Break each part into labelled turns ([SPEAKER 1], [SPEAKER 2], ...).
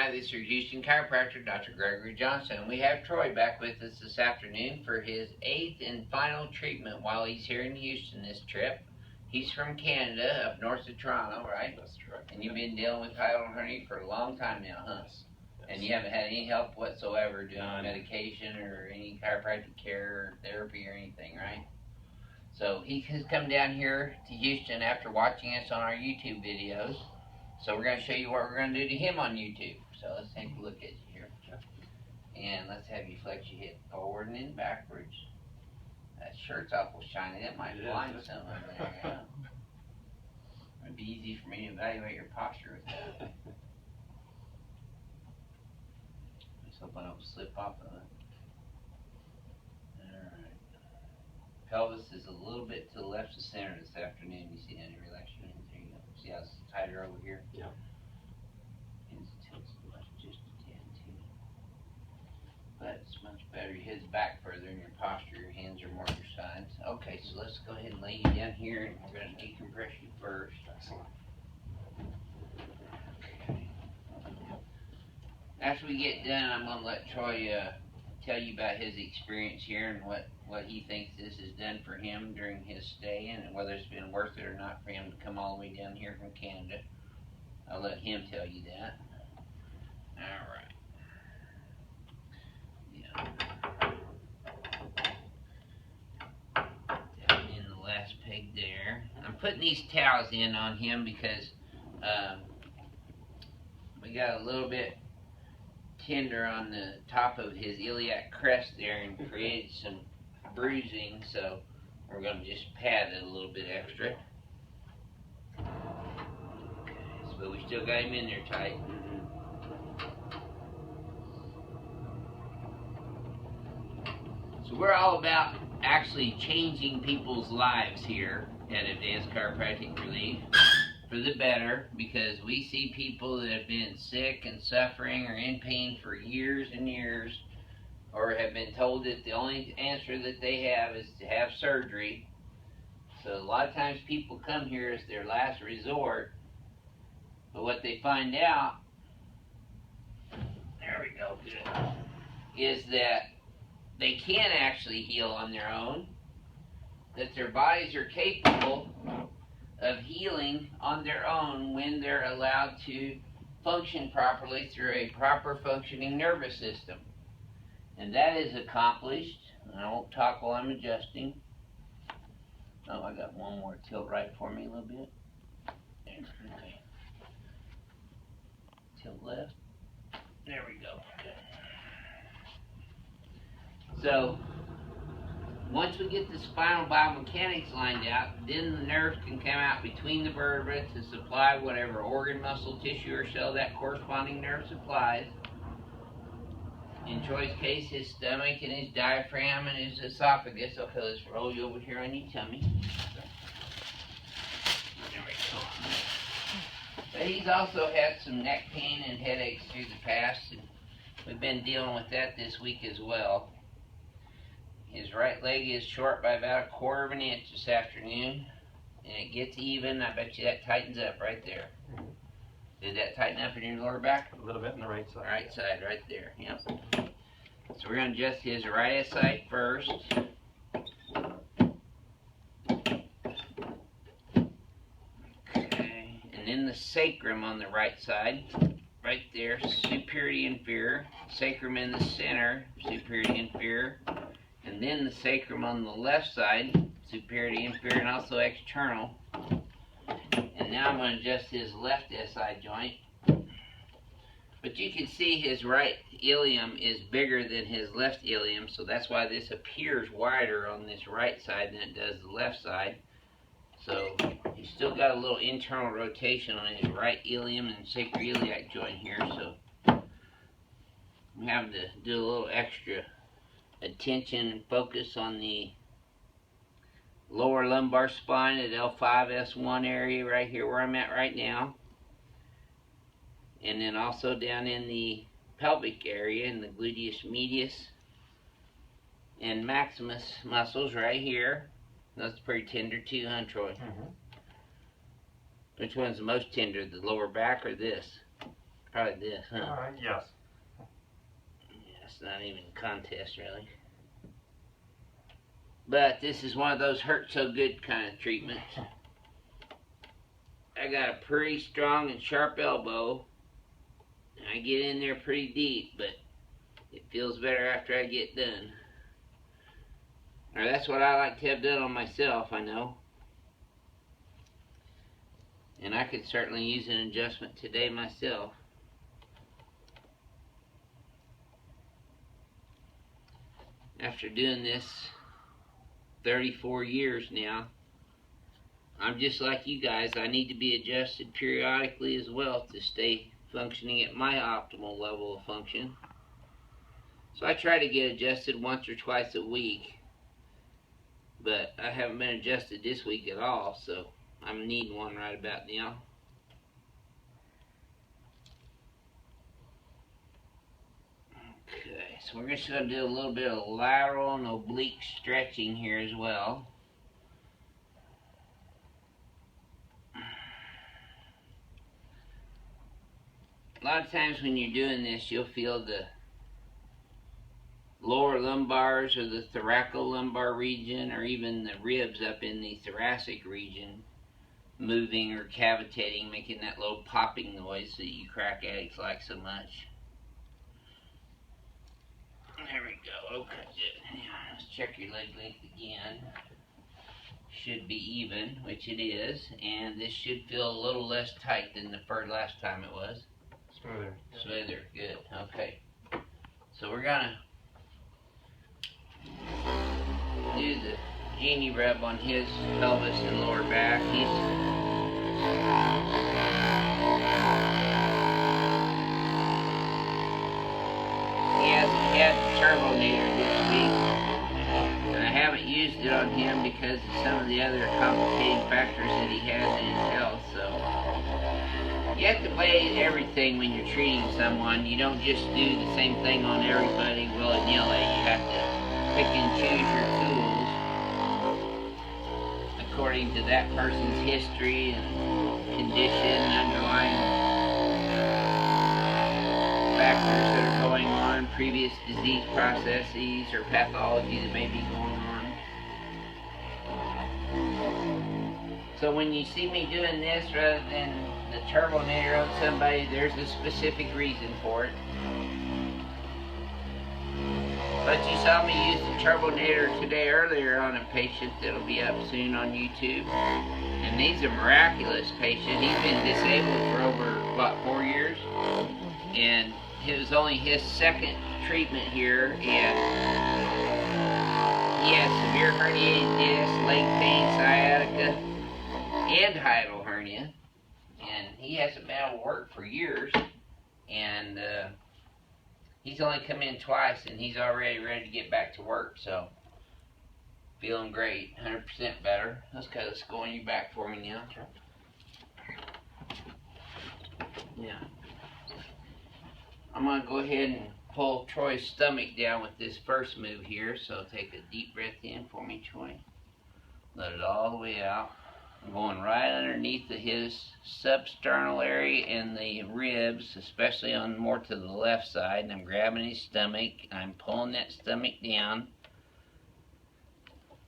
[SPEAKER 1] Hi, this is your Houston chiropractor, Dr. Gregory Johnson. We have Troy back with us this afternoon for his 8th and final treatment while he's here in Houston this trip. He's from Canada, up north of Toronto, right?
[SPEAKER 2] That's correct.
[SPEAKER 1] And you've been dealing with hiatal hernia for a long time now, huh?
[SPEAKER 2] Yes.
[SPEAKER 1] And you haven't had any help whatsoever doing medication or any chiropractic care or therapy or anything, right? So he has come down here to Houston after watching us on our YouTube videos. So we're going to show you what we're going to do to him on YouTube. So let's take a look at you here. And let's have you flex your hip forward and then backwards. That shirt's awful shiny. That might blind some of there. Yeah. It'd be easy for me to evaluate your posture with that. Let's hope I don't slip off of it. Alright. Pelvis is a little bit to the left of center this afternoon. You see that? Relax your hands. There you go. See how it's tighter over here?
[SPEAKER 2] Yeah.
[SPEAKER 1] Hands tilts left just a tad too. But it's much better. Your head's back further in your posture. Your hands are more to your sides. Okay, so let's go ahead and lay you down here and we're going to decompress you first.
[SPEAKER 2] Excellent.
[SPEAKER 1] Okay. After we get done, I'm going to let Troy tell you about his experience here and what he thinks this has done for him during his stay and whether it's been worth it or not for him to come all the way down here from Canada. I'll let him tell you that. Alright. Yeah. Down in the last peg there. I'm putting these towels in on him because we got a little bit tender on the top of his iliac crest there and created some bruising, so we're going to just pad it a little bit extra. Okay, but we still got him in there tight. So we're all about actually changing people's lives here at Advanced Chiropractic Relief for the better, because we see people that have been sick and suffering or in pain for years and years, or have been told that the only answer that they have is to have surgery. So a lot of times people come here as their last resort, but what they find out, there we go, good, is that they can actually heal on their own, that their bodies are capable of healing on their own when they're allowed to function properly through a proper functioning nervous system. And that is accomplished. I won't talk while I'm adjusting. Oh, I got one more tilt right for me a little bit. There, okay. Tilt left. There we go. Okay. So, once we get the spinal biomechanics lined out, then the nerves can come out between the vertebrae to supply whatever organ, muscle, tissue, or cell that corresponding nerve supplies. In Troy's case, his stomach and his diaphragm and his esophagus. Okay, let's roll you over here on your tummy. There we go. But he's also had some neck pain and headaches through the past, and we've been dealing with that this week as well. His right leg is short by about 1/4 of an inch this afternoon, and it gets even. I bet you that tightens up right there. Did that tighten up in your lower back?
[SPEAKER 2] A little bit on the right side.
[SPEAKER 1] Right side, right there. Yep. So we're going to adjust his right side first. Okay, and then the sacrum on the right side, right there, superior to inferior. Sacrum in the center, superior to inferior. And then the sacrum on the left side, superior to inferior, and also external. And now I'm going to adjust his left SI joint. But you can see his right ilium is bigger than his left ilium, so that's why this appears wider on this right side than it does the left side. So he's still got a little internal rotation on his right ilium and sacroiliac joint here, so we have to do a little extra attention and focus on the lower lumbar spine at L5-S1 area right here where I'm at right now, and then also down in the pelvic area in the gluteus medius and maximus muscles right here. That's pretty tender too, huh, Troy?
[SPEAKER 2] Mm-hmm.
[SPEAKER 1] Which one's the most tender, the lower back or this? Probably this, huh?
[SPEAKER 2] Yes.
[SPEAKER 1] Yeah, it's not even a contest, really. But this is one of those hurt so good kind of treatments. I got a pretty strong and sharp elbow. And I get in there pretty deep, but it feels better after I get done. Or that's what I like to have done on myself, I know. And I could certainly use an adjustment today myself. After doing this 34 years now, I'm just like you guys. I need to be adjusted periodically as well to stay functioning at my optimal level of function. So I try to get adjusted once or twice a week, but I haven't been adjusted this week at all, so I'm needing one right about now. Okay, so we're just going to do a little bit of lateral and oblique stretching here as well. A lot of times when you're doing this, you'll feel the lower lumbars or the thoracolumbar region, or even the ribs up in the thoracic region moving or cavitating, making that little popping noise that you crack addicts like so much. There we go. Okay, good. Now, let's check your leg length again. Should be even, which it is, and this should feel a little less tight than the last time it was.
[SPEAKER 2] Smoother.
[SPEAKER 1] Smoother, good. Okay. So we're gonna do the genie rub on his pelvis and lower back. He hasn't had the turbonator this week, and I haven't used it on him because of some of the other complicating factors that he has in his health. So you have to weigh everything when you're treating someone. You don't just do the same thing on everybody willy-nilly. You have to pick and choose your tools according to that person's history and condition, underlying factors that are going on, previous disease processes or pathology that may be going on. So when you see me doing this rather than the turbonator on somebody, there's a specific reason for it. But you saw me use the turbonator today earlier on a patient that'll be up soon on YouTube. And he's a miraculous patient. He's been disabled for over, what, 4 years? And it was only his second treatment here, and he has severe herniated disc, leg pain, sciatica, and hiatal hernia. And he hasn't been able to work for years, and he's only come in twice, and he's already ready to get back to work. So feeling great, 100% better. Let's go on your back for me now. Yeah, I'm gonna go ahead and pull Troy's stomach down with this first move here. So take a deep breath in for me, Troy. Let it all the way out. I'm going right underneath his substernal area and the ribs, especially on more to the left side. And I'm grabbing his stomach. I'm pulling that stomach down.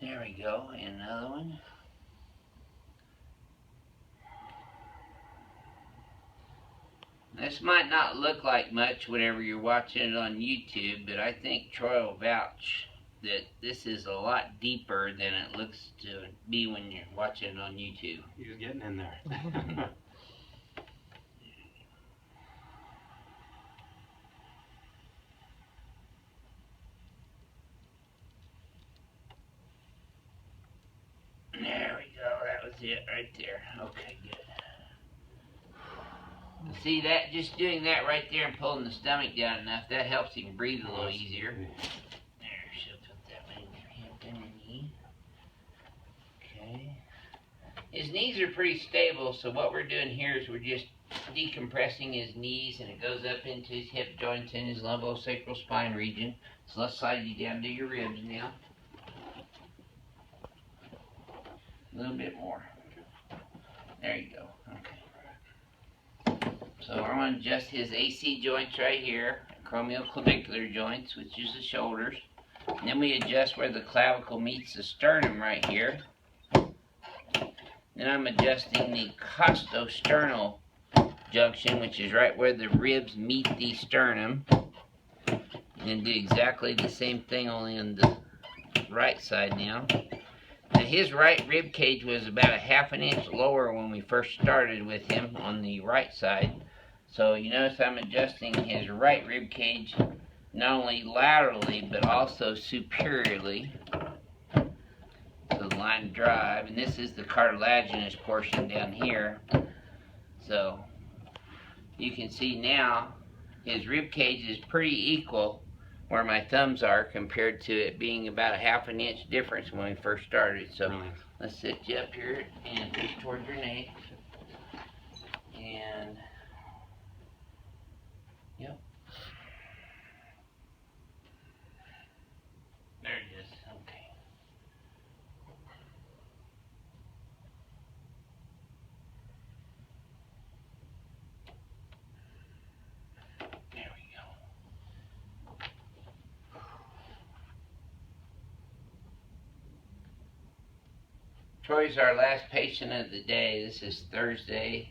[SPEAKER 1] There we go. And another one. This might not look like much whenever you're watching it on YouTube, but I think Troy will vouch that this is a lot deeper than it looks to be when you're watching it on YouTube.
[SPEAKER 2] He's getting in there.
[SPEAKER 1] There we go. That was it right there. Okay, good. See that? Just doing that right there and pulling the stomach down enough, that helps him breathe a little easier. There, she'll put that one in your hip and your knee. Okay. His knees are pretty stable, so what we're doing here is we're just decompressing his knees, and it goes up into his hip joints and his lumbosacral spine region. So let's slide you down to your ribs now. A little bit more. There you go. Okay. So I'm going to adjust his AC joints right here, acromioclavicular joints, which is the shoulders. And then we adjust where the clavicle meets the sternum right here. Then I'm adjusting the costosternal junction, which is right where the ribs meet the sternum. And do exactly the same thing, only on the right side now. Now his right rib cage was about a ½ inch lower when we first started with him on the right side. So you notice I'm adjusting his right rib cage not only laterally but also superiorly to the line of drive. And this is the cartilaginous portion down here. So you can see now his rib cage is pretty equal where my thumbs are compared to it being about a ½ inch difference when we first started. So let's sit you up here and push towards your neck. And yep. There it is. Okay. There we go. Troy's our last patient of the day. This is Thursday,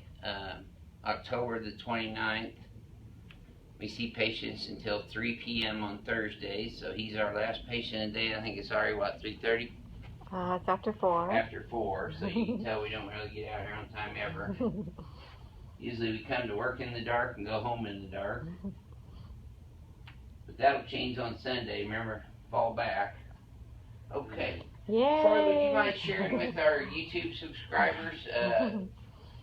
[SPEAKER 1] October the 29th. We see patients until 3 p.m. on Thursday, so he's our last patient of the day. I think it's already, what, 3:30?
[SPEAKER 2] It's after 4.
[SPEAKER 1] After 4, so you can tell we don't really get out here on time ever. Usually we come to work in the dark and go home in the dark. But that'll change on Sunday, remember, fall back. Okay.
[SPEAKER 2] Yay!
[SPEAKER 1] Troy, would you mind sharing with our YouTube subscribers,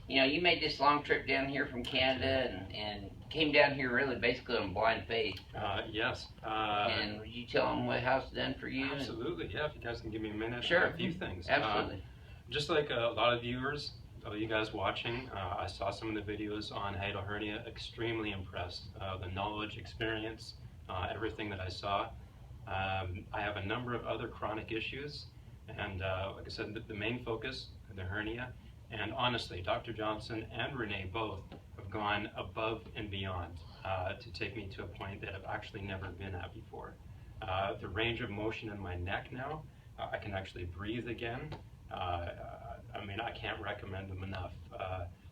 [SPEAKER 1] you know, you made this long trip down here from Canada and came down here really basically on blind faith.
[SPEAKER 3] Yes.
[SPEAKER 1] And would you tell them how it's done for you?
[SPEAKER 3] Absolutely, yeah. If you guys can give me a minute,
[SPEAKER 1] sure.
[SPEAKER 3] A few things.
[SPEAKER 1] Absolutely.
[SPEAKER 3] Just like a lot of viewers, you guys watching, I saw some of the videos on hiatal hernia. Extremely impressed. The knowledge, experience, everything that I saw. I have a number of other chronic issues, and like I said, the main focus, the hernia. And honestly, Dr. Johnson and Renee both have gone above and beyond to take me to a point that I've actually never been at before. The range of motion in my neck now, I can actually breathe again. I mean, I can't recommend them enough.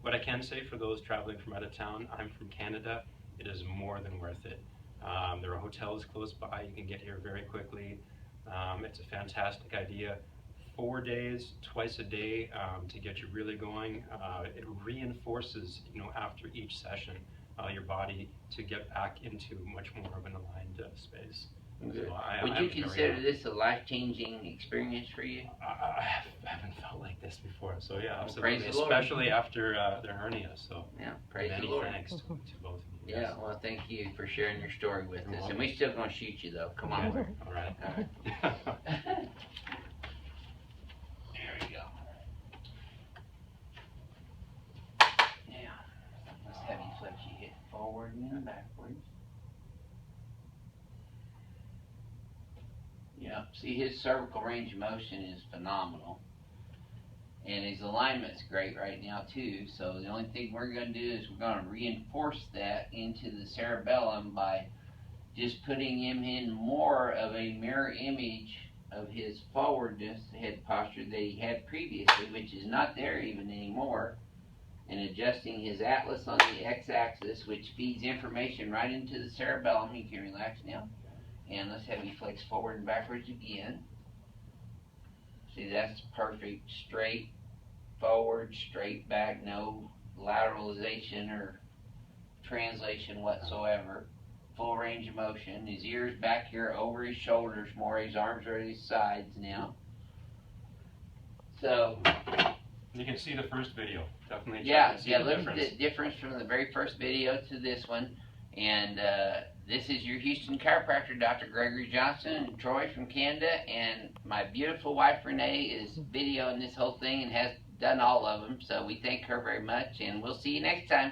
[SPEAKER 3] What I can say for those traveling from out of town, I'm from Canada, it is more than worth it. There are hotels close by, you can get here very quickly. It's a fantastic idea. 4 days, twice a day to get you really going. It reinforces, you know, after each session, your body to get back into much more of an aligned space.
[SPEAKER 1] Okay.
[SPEAKER 3] So
[SPEAKER 1] would you consider this a life-changing experience for you?
[SPEAKER 3] I haven't felt like this before, so yeah,
[SPEAKER 1] Praise
[SPEAKER 3] absolutely,
[SPEAKER 1] the Lord.
[SPEAKER 3] especially after the hernia. So
[SPEAKER 1] yeah, praise
[SPEAKER 3] many
[SPEAKER 1] the Lord.
[SPEAKER 3] thanks to both of you.
[SPEAKER 1] Yeah,
[SPEAKER 3] Yes.
[SPEAKER 1] well, thank you for sharing your story with
[SPEAKER 3] You're
[SPEAKER 1] us.
[SPEAKER 3] welcome.
[SPEAKER 1] And we're still going to shoot you, though. Come on.
[SPEAKER 3] All right.
[SPEAKER 1] All right. There we go. Now, let's have you flex your hip forward and then backwards. Yeah, see, his cervical range of motion is phenomenal. And his alignment's great right now, too. So the only thing we're going to do is we're going to reinforce that into the cerebellum by just putting him in more of a mirror image of his forwardness, head posture that he had previously, which is not there even anymore, and adjusting his atlas on the x-axis, which feeds information right into the cerebellum. You can relax now. And let's have you flex forward and backwards again. See, that's perfect. Straight forward, straight back, no lateralization or translation whatsoever. Full range of motion. His ears back here over his shoulders more. His arms are at his sides now. So
[SPEAKER 3] You can see the first video. Definitely.
[SPEAKER 1] yeah,
[SPEAKER 3] see the
[SPEAKER 1] look
[SPEAKER 3] difference.
[SPEAKER 1] at the difference from the very first video to this one. And this is your Houston chiropractor, Dr. Gregory Johnson, and Troy from Canada, and my beautiful wife Renee is videoing this whole thing and has done all of them, so we thank her very much, and we'll see you next time.